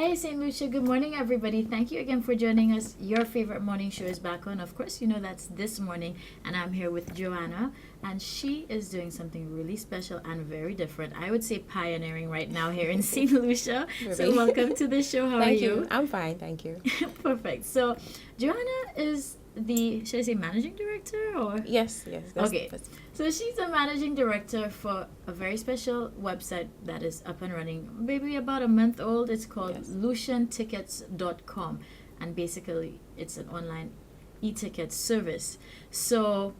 Hey, St. Lucia. Good morning, everybody. Thank you again for joining us. Your favorite morning show is back on. Of course, you know that's this morning, and I'm here with Joanna, and she is doing something really special and very different. I would say pioneering right now here in St. Lucia. So, welcome to the show. How are Thank you? you. I'm fine, thank you. Perfect. So, Joanna is the, should I say, managing director or? Yes. Okay. So she's the managing director for a very special website that is up and running, maybe about a month old. It's called luciantickets.com, and basically it's an online e-ticket service. So,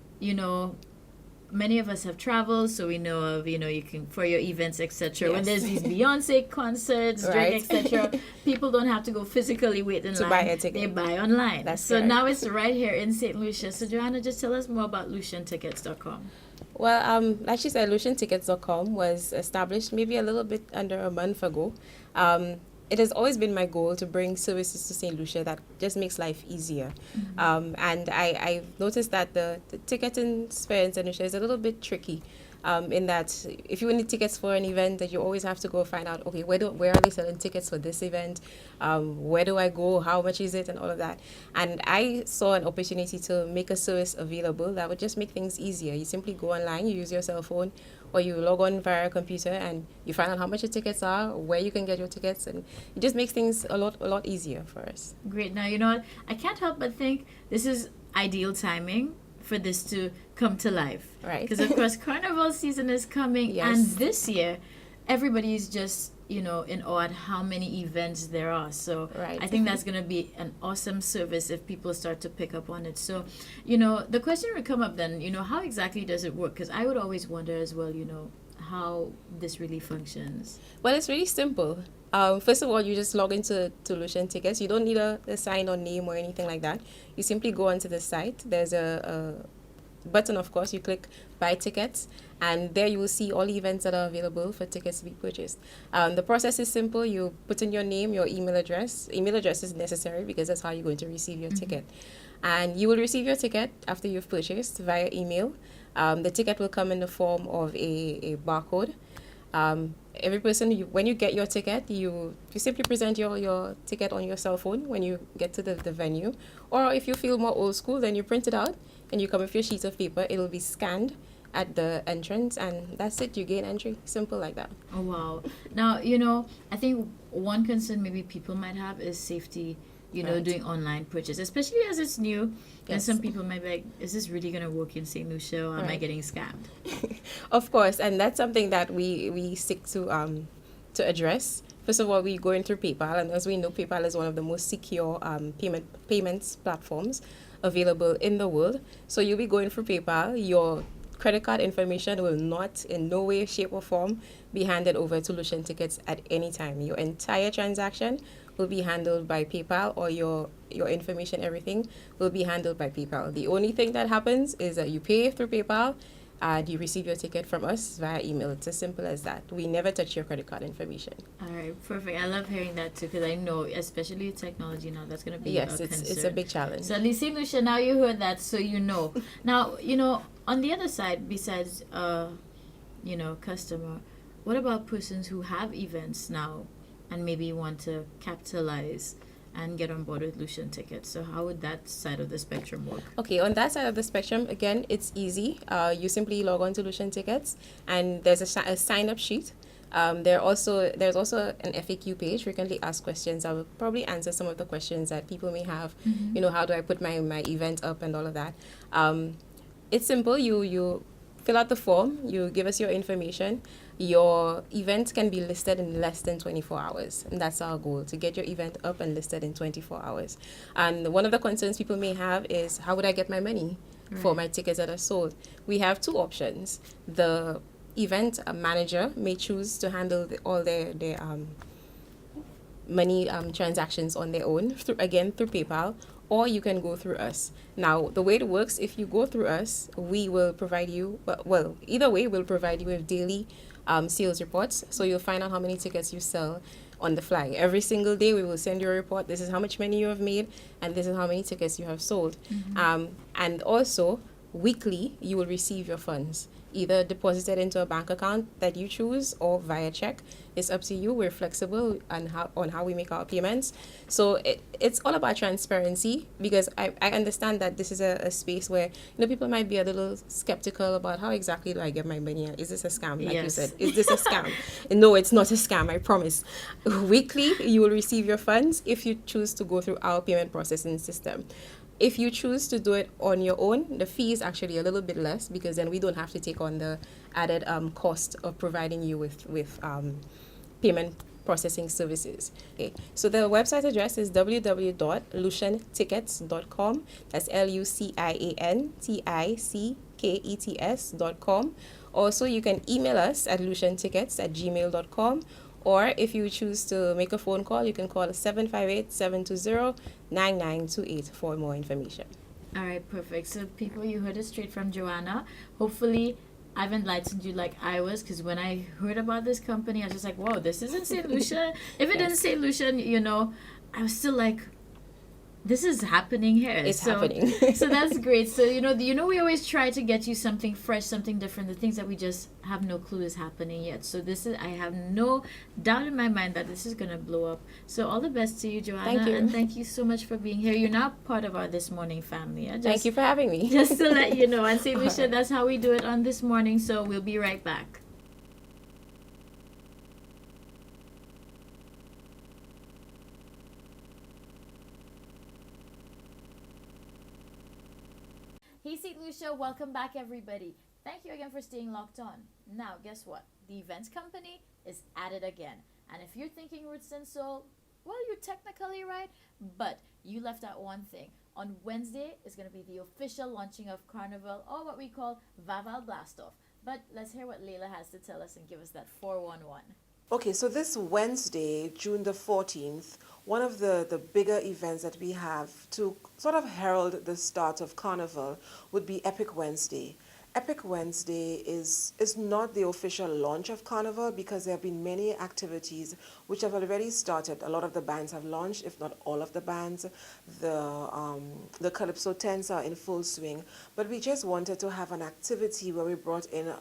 many of us have traveled, so we know of, you can, for your events, etc. When there's these Beyonce concerts, Right. drink, etc., people don't have to go physically wait in To line. buy a ticket. They buy online. That's so right. now it's right here in St. Lucia. So Joanna, just tell us more about luciantickets.com. Well, like she said, luciantickets.com was established maybe a little bit under a month ago. It has always been my goal to bring services to St. Lucia that just makes life easier. And I've noticed that the ticketing sphere in St. Lucia is a little bit tricky. In that if you need tickets for an event, that you always have to go find out, okay, where are they selling tickets for this event? Where do I go? How much is it? And all of that. And I saw an opportunity to make a service available that would just make things easier. You simply go online, you use your cell phone, or you log on via a computer, and you find out how much your tickets are, where you can get your tickets, and it just makes things a lot easier for us. Great. Now, you know what? I can't help but think this is ideal timing for this to come to life. Right. Because, of course, carnival season is coming. Yes. And this year, everybody's just, in awe at how many events there are. So Right. I think that's going to be an awesome service if people start to pick up on it. So, the question would come up then, how exactly does it work? Because I would always wonder as well, how this really functions. Well, it's really simple. First of all, you just log into Lucian Tickets. You don't need a sign or name or anything like that. You simply go onto the site. There's a button, of course. You click buy tickets, and there you will see all events that are available for tickets to be purchased. The process is simple. You put in your name, your email address. Email address is necessary because that's how you're going to receive your ticket. And you will receive your ticket after you've purchased via email. The ticket will come in the form of a barcode. Every person, when you get your ticket, you simply present your ticket on your cell phone when you get to the venue. Or if you feel more old school, then you print it out and you come with your sheet of paper. It will be scanned at the entrance, and that's it. You gain entry. Simple like that. Oh, wow. Now, I think one concern maybe people might have is safety, Right. doing online purchase, especially as it's new. And Yes. some people might be like, is this really going to work in St. Lucia, or am I Right. getting scammed? Of course, and that's something that we stick to address. First of all, we go in through PayPal, and as we know, PayPal is one of the most secure payments platforms available in the world. So you'll be going through PayPal. Your credit card information will not in no way, shape, or form be handed over to Lucian Tickets at any time. Your entire transaction will be handled by PayPal, or your information, everything will be handled by PayPal. The only thing that happens is that you pay through PayPal and you receive your ticket from us via email. It's as simple as that. We never touch your credit card information. All right, perfect. I love hearing that too, because I know, especially with technology now, that's going to be Yes, a it's concern. a big challenge. So at least St. Lucia, now you heard that, so you know. Now, on the other side, besides, customer, what about persons who have events now and maybe want to capitalize and get on board with Lucian Tickets? So how would that side of the spectrum work? Okay, on that side of the spectrum, again, it's easy. You simply log on to Lucian Tickets, and there's a sign-up sheet. There's also an FAQ page, frequently asked questions. I will probably answer some of the questions that people may have. How do I put my event up and all of that. It's simple. You fill out the form, you give us your information. Your event can be listed in less than 24 hours. And that's our goal, to get your event up and listed in 24 hours. And one of the concerns people may have is, how would I get my money for my tickets that are sold? We have two options. The event manager may choose to handle all their money transactions on their own, through PayPal, or you can go through us. Now, the way it works, if you go through us, we will provide you, either way, we'll provide you with daily sales reports. So you'll find out how many tickets you sell on the fly. Every single day, we will send you a report. This is how much money you have made, and this is how many tickets you have sold. And also, weekly, you will receive your funds. either deposited into a bank account that you choose or via check. It's up to you. We're flexible on how we make our payments. So it's all about transparency, because I understand that this is a space where, people might be a little skeptical about how exactly do I get my money. Is this a scam? Like you said, is this a scam? No, it's not a scam, I promise. Weekly, you will receive your funds if you choose to go through our payment processing system. If you choose to do it on your own, the fee is actually a little bit less, because then we don't have to take on the added cost of providing you with payment processing services. Okay, so the website address is www.luciantickets.com. That's LUCIANTICKETS.com. Also, you can email us at luciantickets@gmail.com. Or if you choose to make a phone call, you can call 758-720-9928 for more information. All right, perfect. So people, you heard it straight from Joanna. Hopefully, I've enlightened you like I was, because when I heard about this company, I was just like, whoa, this isn't St. Lucia. If it didn't say Lucia, I was still like, this is happening here. It's happening. So that's great. So, we always try to get you something fresh, something different, the things that we just have no clue is happening yet. So I have no doubt in my mind that this is going to blow up. So all the best to you, Joanna. Thank you. And thank you so much for being here. You're now part of our This Morning family. Thank you for having me. Just to let you know. And St. Lucia, that's how we do it on This Morning. So we'll be right back. Hey, St. Lucia, welcome back, everybody. Thank you again for staying locked on. Now, guess what? The events company is at it again. And if you're thinking Roots and Soul, well, you're technically right, but you left out one thing. On Wednesday is going to be the official launching of Carnival, or what we call Vaval Blastoff. But let's hear what Layla has to tell us and give us that 411. Okay, so this Wednesday, June the 14th, one of the bigger events that we have to sort of herald the start of Carnival would be Epic Wednesday. Epic Wednesday is not the official launch of Carnival, because there have been many activities which have already started. A lot of the bands have launched, if not all of the bands. The Calypso tents are in full swing. But we just wanted to have an activity where we brought in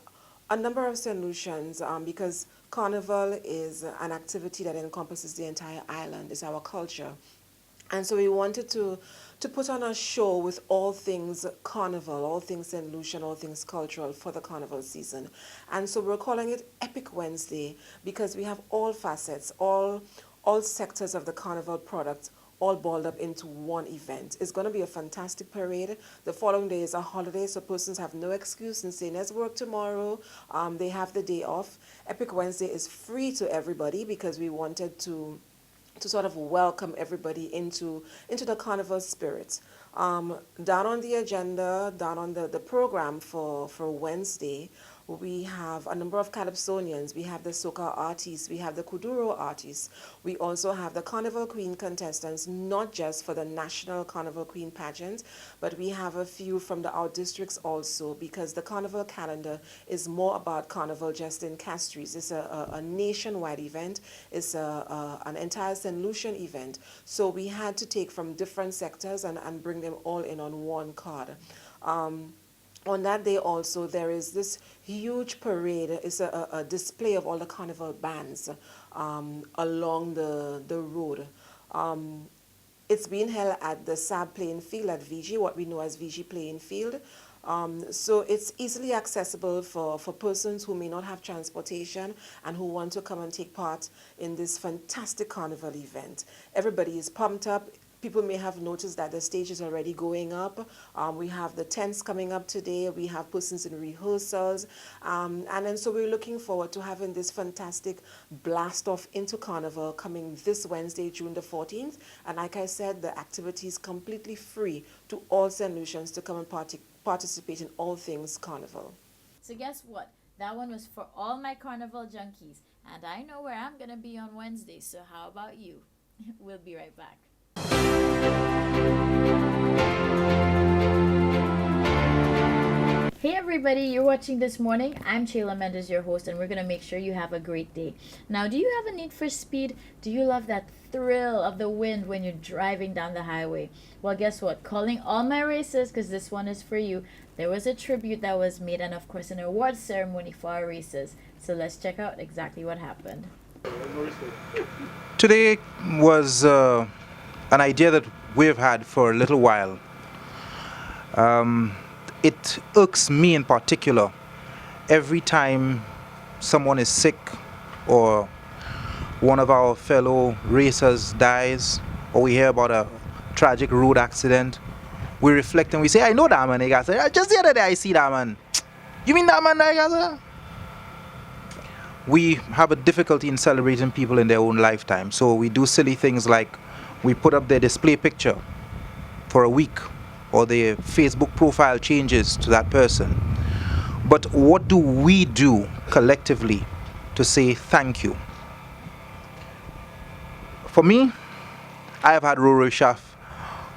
a number of solutions, because Carnival is an activity that encompasses the entire island. It's our culture. And so we wanted to put on a show with all things Carnival, all things St. Lucian, all things cultural for the Carnival season. And so we're calling it Epic Wednesday, because we have all facets, all sectors of the Carnival product all balled up into one event. It's going to be a fantastic parade. The following day is a holiday, so persons have no excuse in saying, let's work tomorrow. They have the day off. Epic Wednesday is free to everybody, because we wanted to sort of welcome everybody into the Carnival spirit. Down on the agenda, down on the program for Wednesday, we have a number of Calypsonians. We have the Soca artists. We have the Kuduro artists. We also have the Carnival Queen contestants, not just for the National Carnival Queen pageant, but we have a few from the out districts also, because the Carnival calendar is more about Carnival just in Castries. It's a nationwide event. It's an entire St. Lucian event. So we had to take from different sectors and bring them all in on one card. On that day also, there is this huge parade. It's a display of all the Carnival bands along the road. It's being held at the SAB playing field at VG, what we know as VG playing field. So it's easily accessible for persons who may not have transportation and who want to come and take part in this fantastic Carnival event. Everybody is pumped up. People may have noticed that the stage is already going up. We have the tents coming up today. We have persons in rehearsals. And then so we're looking forward to having this fantastic blast off into Carnival coming this Wednesday, June the 14th. And like I said, the activity is completely free to all St. Lucians to come and participate in all things Carnival. So guess what? That one was for all my Carnival junkies. And I know where I'm going to be on Wednesday. So how about you? We'll be right back. Hey everybody, you're watching This Morning. I'm Chayla Mendes, your host, and we're going to make sure you have a great day. Now, do you have a need for speed? Do you love that thrill of the wind when you're driving down the highway? Well, guess what? Calling all my races, because this one is for you. There was a tribute that was made and, of course, an awards ceremony for our races. So let's check out exactly what happened. Today was an idea that we've had for a little while. It irks me in particular every time someone is sick or one of our fellow racers dies or we hear about a tragic road accident. We reflect and we say, I know that man, just the other day I see that man. You mean that man, Gaza? We have a difficulty in celebrating people in their own lifetime. So we do silly things like we put up their display picture for a week, or their Facebook profile changes to that person. But what do we do collectively to say thank you? For me, I have had Roro Shaft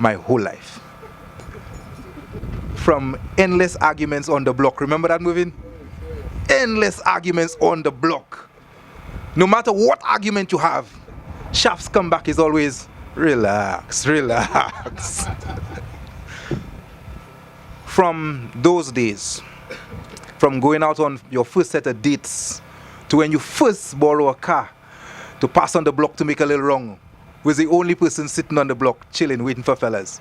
my whole life. From endless arguments on the block. Remember that movie? Endless arguments on the block. No matter what argument you have, Shaft's comeback is always, relax, relax. From those days, from going out on your first set of dates, to when you first borrow a car to pass on the block to make a little wrong, was the only person sitting on the block, chilling, waiting for fellas.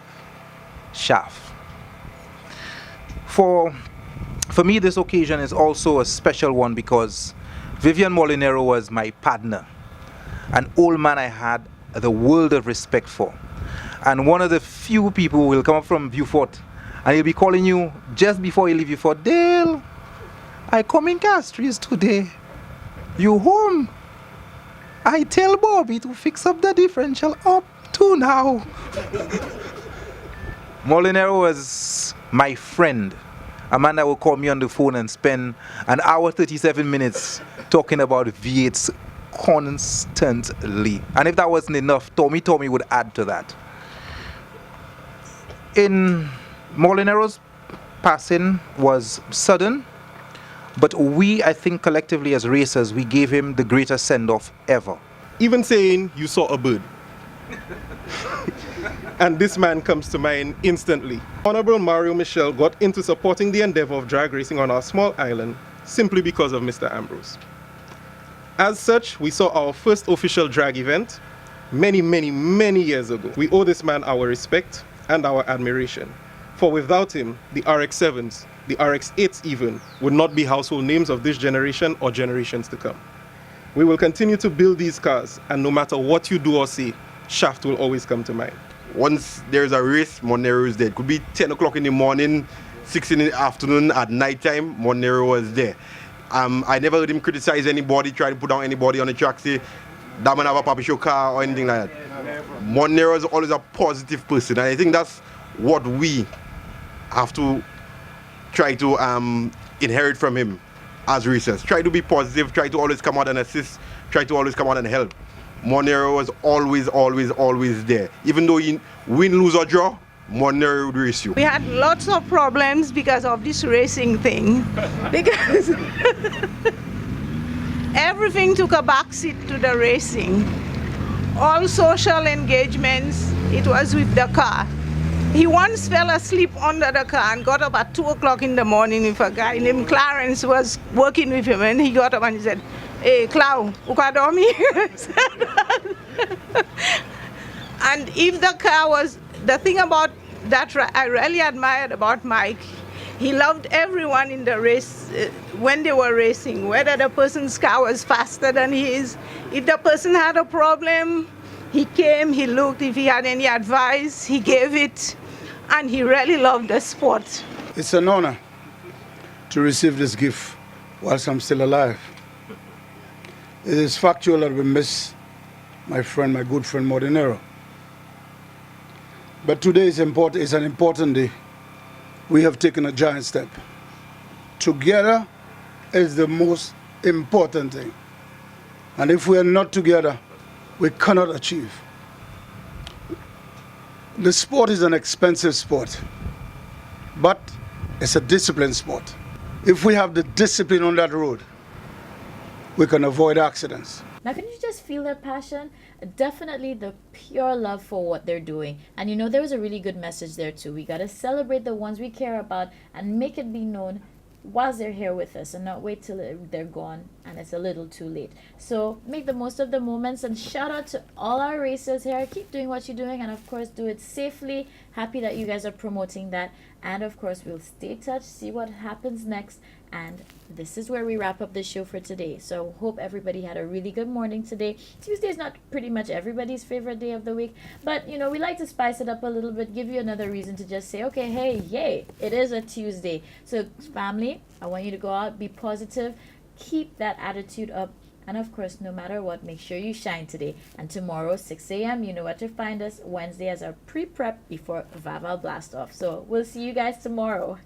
Shaft. For me, this occasion is also a special one because Vivian Molinero was my partner, an old man I had the world of respect for, and one of the few people who will come up from Beaufort and he'll be calling you just before he leave you for Dale. I come in Castries today. You home? I tell Bobby to fix up the differential up to now. Molinero was my friend. A man that would call me on the phone and spend an hour 37 minutes talking about V8s constantly. And if that wasn't enough, Tommy would add to that. In Molinero's passing was sudden, but we, I think collectively as racers, we gave him the greatest send-off ever. Even saying you saw a bird. And this man comes to mind instantly. Honorable Mario Michel got into supporting the endeavor of drag racing on our small island simply because of Mr. Ambrose. As such, we saw our first official drag event many, many, many years ago. We owe this man our respect and our admiration. For without him, the RX-7s, the RX-8s even, would not be household names of this generation or generations to come. We will continue to build these cars, and no matter what you do or say, Shaft will always come to mind. Once there's a race, Monero is there. It could be 10 o'clock in the morning, 6 in the afternoon, at night time, Monero was there. I never heard him criticize anybody, try to put down anybody on the track, say, that man have a Papi Show car or anything like that. Monero is always a positive person, and I think that's what we have to try to inherit from him as racers. Try to be positive, try to always come out and assist, try to always come out and help. Monero was always, always, always there. Even though you win, lose or draw, Monero would race you. We had lots of problems because of this racing thing. Because everything took a backseat to the racing. All social engagements, it was with the car. He once fell asleep under the car and got up at 2 o'clock in the morning with a guy named Clarence who was working with him, and he got up and he said, "Hey, Clau, ukadomi?" And if the car was, the thing about that I really admired about Mike, he loved everyone in the race when they were racing, whether the person's car was faster than his. If the person had a problem, he came, he looked. If he had any advice, he gave it. And he really loved the sport. It's an honor to receive this gift whilst I'm still alive. It is factual that we miss my friend, my good friend Molinero. But today is important. It's an important day. We have taken a giant step. Together is the most important thing. And if we are not together, we cannot achieve. The sport is an expensive sport, but It's a discipline sport. If we have the discipline on that road, we can avoid accidents. Now, can you just feel their passion? Definitely the pure love for what they're doing. And you know, there was a really good message there too. We got to celebrate the ones we care about and make it be known whilst they're here with us, and not wait till they're gone and it's a little too late. So make the most of the moments, and shout out to all our racers here. Keep doing what you're doing, and of course do it safely. Happy that you guys are promoting that, and of course we'll stay touched, see what happens next. And this is where we wrap up the show for today. So hope everybody had a really good morning today. Tuesday is not pretty much everybody's favorite day of the week, but you know, we like to spice it up a little bit, give you another reason to just say, okay, hey, yay, it is a Tuesday. So family, I want you to go out, be positive, keep that attitude up, and of course, no matter what, make sure you shine today. And tomorrow, 6 a.m., you know where to find us. Wednesday as our pre-prep before Vaval Blast Off. So we'll see you guys tomorrow.